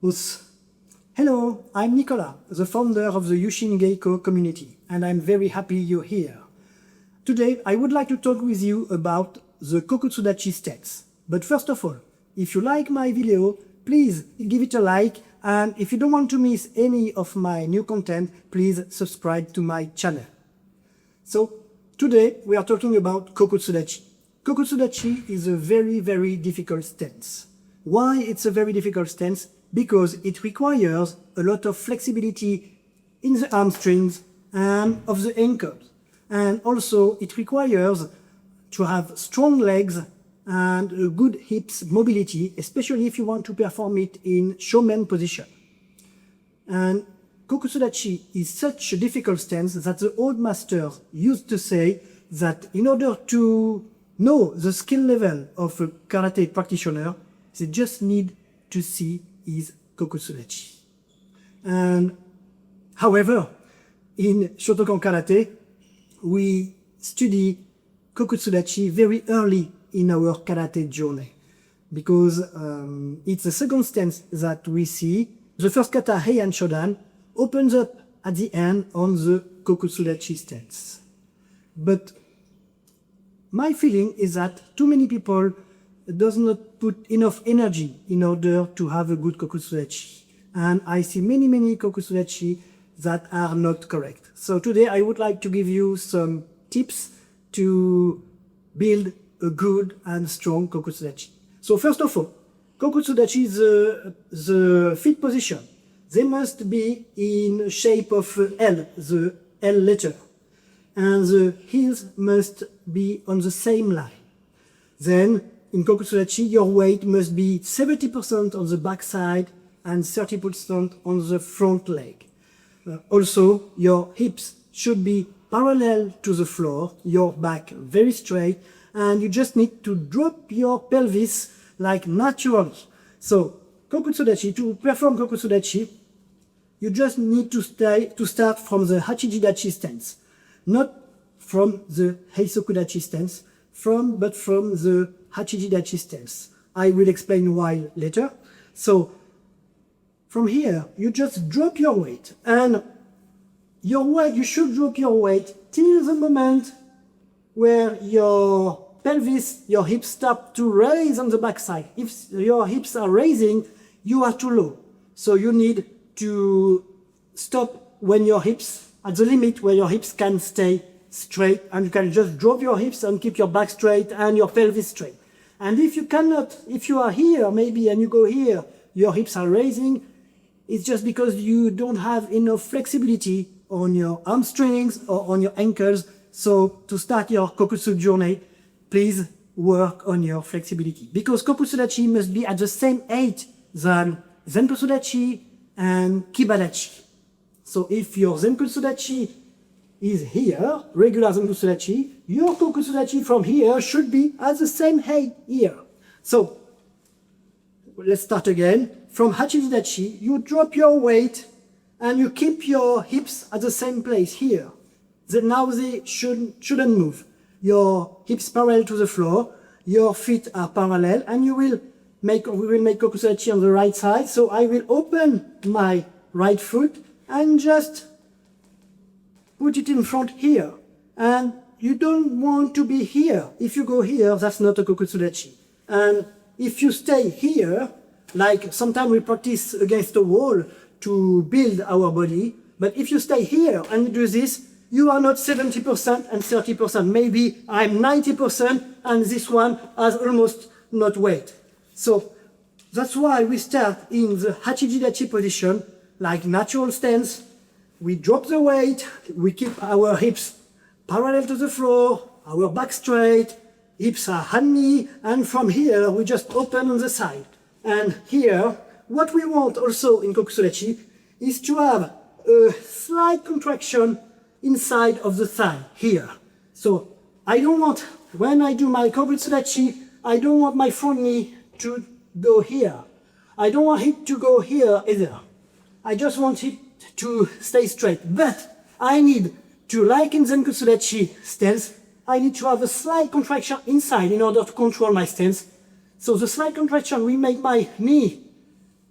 Us. Hello, I'm Nicolas, the founder of the Yushin Geiko community, and I'm very happy you're here. Today, I would like to talk with you about the Kokutsu Dachi stance. But first of all, if you like my video, please give it a like, and if you don't want to miss any of my new content, please subscribe to my channel. So, today we are talking about Kokutsu Dachi. Kokutsu Dachi is a very difficult stance. Why it's a very difficult stance? Because it requires a lot of flexibility in the hamstrings and of the ankles. And also it requires to have strong legs and a good hips mobility, especially if you want to perform it in shomen position. And Kokutsu Dachi is such a difficult stance that the old masters used to say that in order to know the skill level of a karate practitioner, they just need to see his Kokutsu Dachi. And however, in Shotokan Karate, we study Kokutsu Dachi very early in our karate journey, because it's the second stance that we see. The first kata, Heian Shodan, opens up at the end on the Kokutsu Dachi stance. But my feeling is that too many people does not put enough energy in order to have a good Kokutsu Dachi. And I see many Kokutsu Dachi that are not correct. So today I would like to give you some tips to build a good and strong Kokutsu Dachi. So first of all, Kokutsu Dachi, the feet position, they must be in shape of L, the L letter. And the heels must be on the same line. Then in Kokutsu Dachi, your weight must be 70% on the back side and 30% on the front leg. Also, your hips should be parallel to the floor, your back very straight, and you just need to drop your pelvis like naturally. So, Kokutsu Dachi, to perform Kokutsu Dachi, you just need to start from the Hachiji Dachi stance. Not from the Heisoku Dachi stance, but from the Hachiji Dachi stance. I will explain why later. So, from here, you just drop your weight, and you should drop your weight till the moment where your pelvis, your hips start to raise on the backside. If your hips are raising, you are too low. So you need to stop when your hips, at the limit where your hips can stay straight, and you can just drop your hips and keep your back straight and your pelvis straight. And if you cannot, if you are here maybe and you go here, your hips are raising, it's just because you don't have enough flexibility on your hamstrings or on your ankles. So to start your Kokutsu journey, please work on your flexibility. Because Kokutsu Dachi must be at the same height than Zenkutsu Dachi and Kibadachi. So if your Zenkutsu Dachi is here, regular Zenkutsu Dachi, your Kokutsu Dachi from here should be at the same height here. So let's start again. From Hachiji Dachi, you drop your weight and you keep your hips at the same place here. Then now they shouldn't move. Your hips parallel to the floor, your feet are parallel, and we will make Kokutsu Dachi on the right side. So I will open my right foot and just put it in front here. And you don't want to be here. If you go here, that's not a Kokutsu Dachi. And if you stay here, like sometimes we practice against the wall to build our body, but if you stay here and you do this, you are not 70% and 30%. Maybe I'm 90% and this one has almost not weight. So that's why we start in the Hachiji Dachi position, like natural stance. We drop the weight, we keep our hips parallel to the floor, our back straight, hips are hand-knee, and from here we just open on the side. And here, what we want also in Kokutsu Dachi is to have a slight contraction inside of the thigh, here. So I don't want, when I do my Kokutsu Dachi, I don't want my front knee to go here. I don't want it to go here either. I just want it to stay straight. But I need to, like in Zenkutsu Dachi stance, I need to have a slight contraction inside in order to control my stance. So the slight contraction will make my knee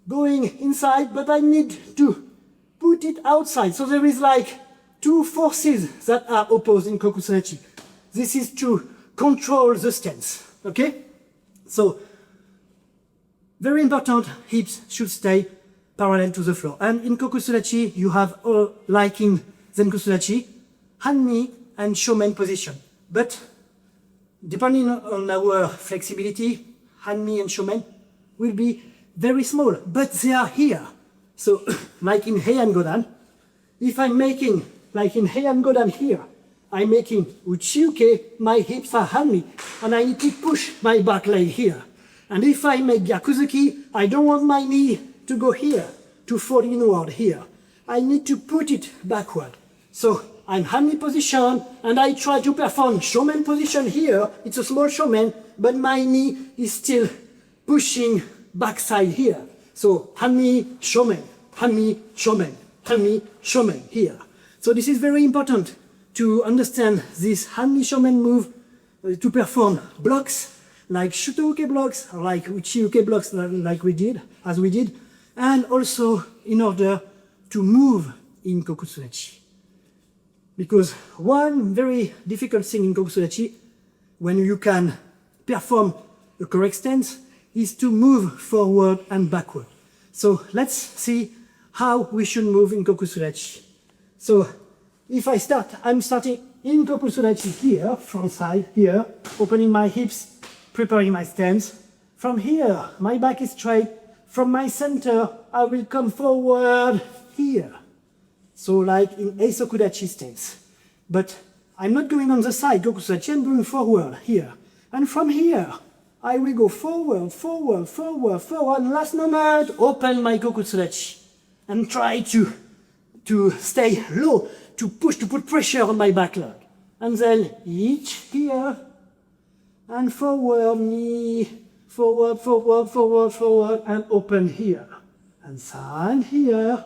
going inside, but I need to put it outside. So there is like two forces that are opposed in Kokutsu Dachi. This is to control the stance, okay? So, very important, hips should stay parallel to the floor. And in Kokutsu Dachi, you have, like in Zenkutsu Dachi, Hanmi and Shomen position. But depending on our flexibility, Hanmi and Shomen will be very small, but they are here. So, like in Heian Godan, if I'm making, like in Heian Godan here, I'm making Uchiuke, my hips are Hanmi, and I need to push my back leg here. And if I make Gyakuzuki, I don't want my knee to go here, to fall inward here. I need to put it backward. So I'm Hanmi position, and I try to perform Shomen position here. It's a small Shomen, but my knee is still pushing backside here. So Hanmi, Shomen, Hanmi, Shomen, Hanmi, Shomen here. So this is very important to understand this Hanmi Shomen move to perform blocks like Shutouke blocks, like Uchiuke blocks like we did, and also in order to move in Kokutsu Dachi. Because one very difficult thing in Kokutsu Dachi, when you can perform a correct stance, is to move forward and backward. So let's see how we should move in Kokutsu Dachi. So if I start, I'm starting in Kokutsu Dachi here, front side here, opening my hips, preparing my stance. From here, my back is straight. From my center, I will come forward here. So like in Eisoku Dachi stance. But I'm not going on the side, Kokutsu Dachi, I'm going forward here. And from here, I will go forward, forward, forward, forward. Last moment, open my Kokutsu Dachi. And try to stay low, to push, to put pressure on my back leg. And then each here, and forward, knee, forward, forward, forward, forward, and open here. And side here,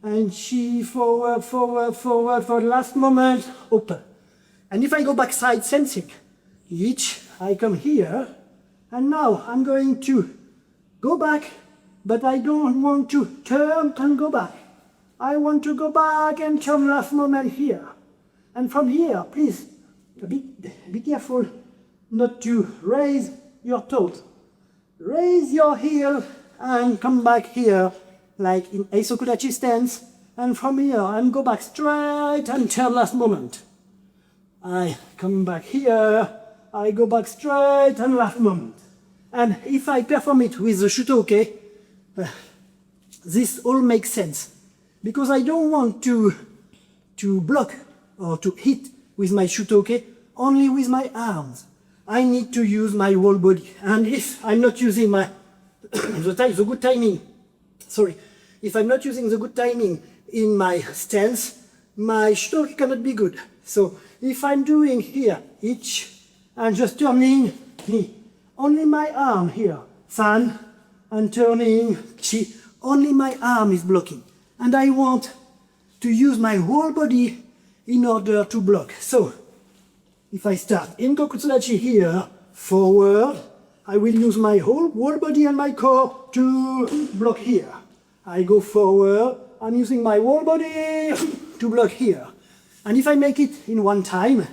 and chi, forward, forward, forward, for the last moment, open. And if I go backside, same thing. Each, I come here, and now I'm going to go back, but I don't want to turn and go back. I want to go back and turn last moment here. And from here, please, be careful not to raise your toes. Raise your heel and come back here, like in Eisoku Dachi stance. And from here, and go back straight and turn last moment. I come back here, I go back straight and last moment. And if I perform it with the Shutouke, this all makes sense. Because I don't want to block or to hit with my Shutouke, only with my arms. I need to use my whole body. And if I'm not using my the good timing, if I'm not using the good timing in my stance, my Shutouke cannot be good. So if I'm doing here, each, and just turning knee, only my arm here, fan, and turning chi, only my arm is blocking. And I want to use my whole body in order to block. So, if I start in Kokutsu Dachi here, forward, I will use my whole body and my core to block here. I go forward, I'm using my whole body to block here. And if I make it in one time,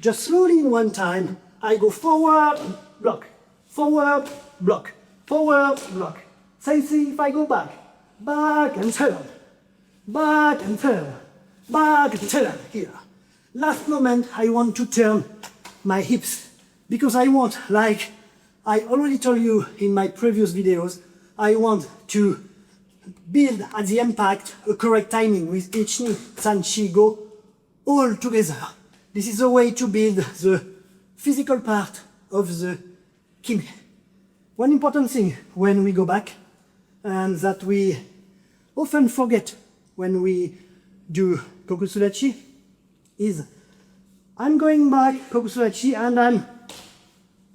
just slowly in one time, I go forward, block, forward, block, forward, block. Same thing if I go back, back and turn, back and turn, back and turn here. Last moment, I want to turn my hips because I want, like I already told you in my previous videos, I want to build at the impact a correct timing with each knee, san, chi, go, all together. This is a way to build the physical part of the kime. One important thing when we go back, and that we often forget when we do Kokutsu Dachi, is I'm going back Kokutsu Dachi and I'm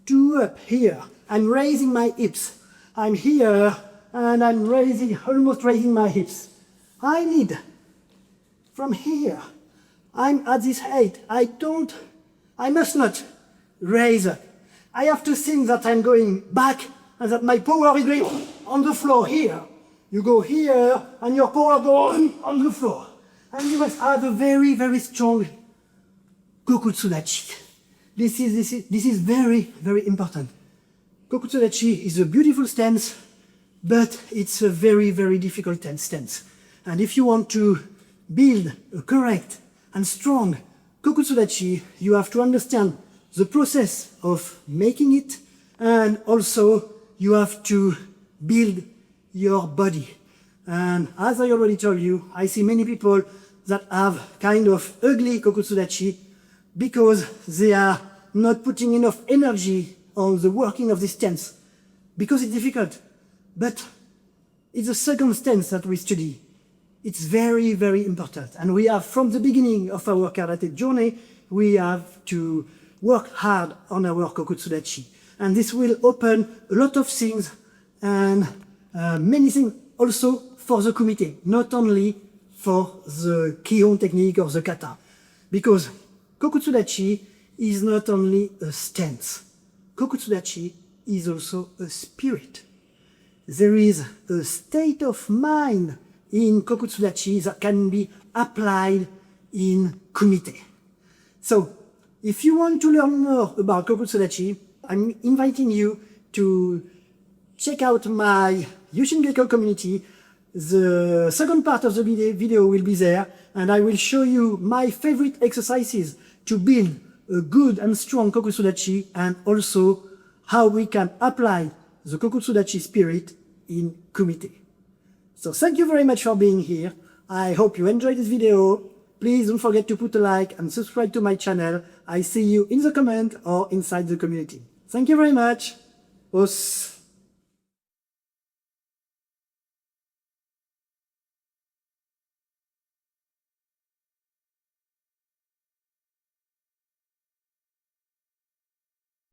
two up here. I'm raising my hips. I'm here and I'm almost raising my hips. I need, from here, I'm at this height. I must not raise up. I have to think that I'm going back and that my power is going on the floor here. You go here, and your power goes on the floor. And you must have a very, very strong Kokutsu Dachi. This is very, very important. Kokutsu Dachi is a beautiful stance, but it's a very, very difficult stance. And if you want to build a correct and strong Kokutsu Dachi, you have to understand the process of making it, and also you have to build your body. And as I already told you, I see many people that have kind of ugly Kokutsu Dachi because they are not putting enough energy on the working of this stance, because it's difficult. But it's the second stance that we study. It's very, very important. And we have, from the beginning of our karate journey, we have to work hard on our Kokutsu Dachi. And this will open a lot of things, and many things also for the kumite, not only for the Kihon technique or the kata. Because Kokutsu Dachi is not only a stance. Kokutsu Dachi is also a spirit. There is a state of mind in Kokutsu Dachi that can be applied in kumite. So, if you want to learn more about Kokutsu Dachi, I'm inviting you to check out my Yushin Geiko community. The second part of the video will be there, and I will show you my favorite exercises to build a good and strong Kokutsu Dachi, and also how we can apply the Kokutsu Dachi spirit in kumite. So thank you very much for being here. I hope you enjoyed this video. Please don't forget to put a like and subscribe to my channel. I see you in the comment or inside the community. Thank you very much. Os.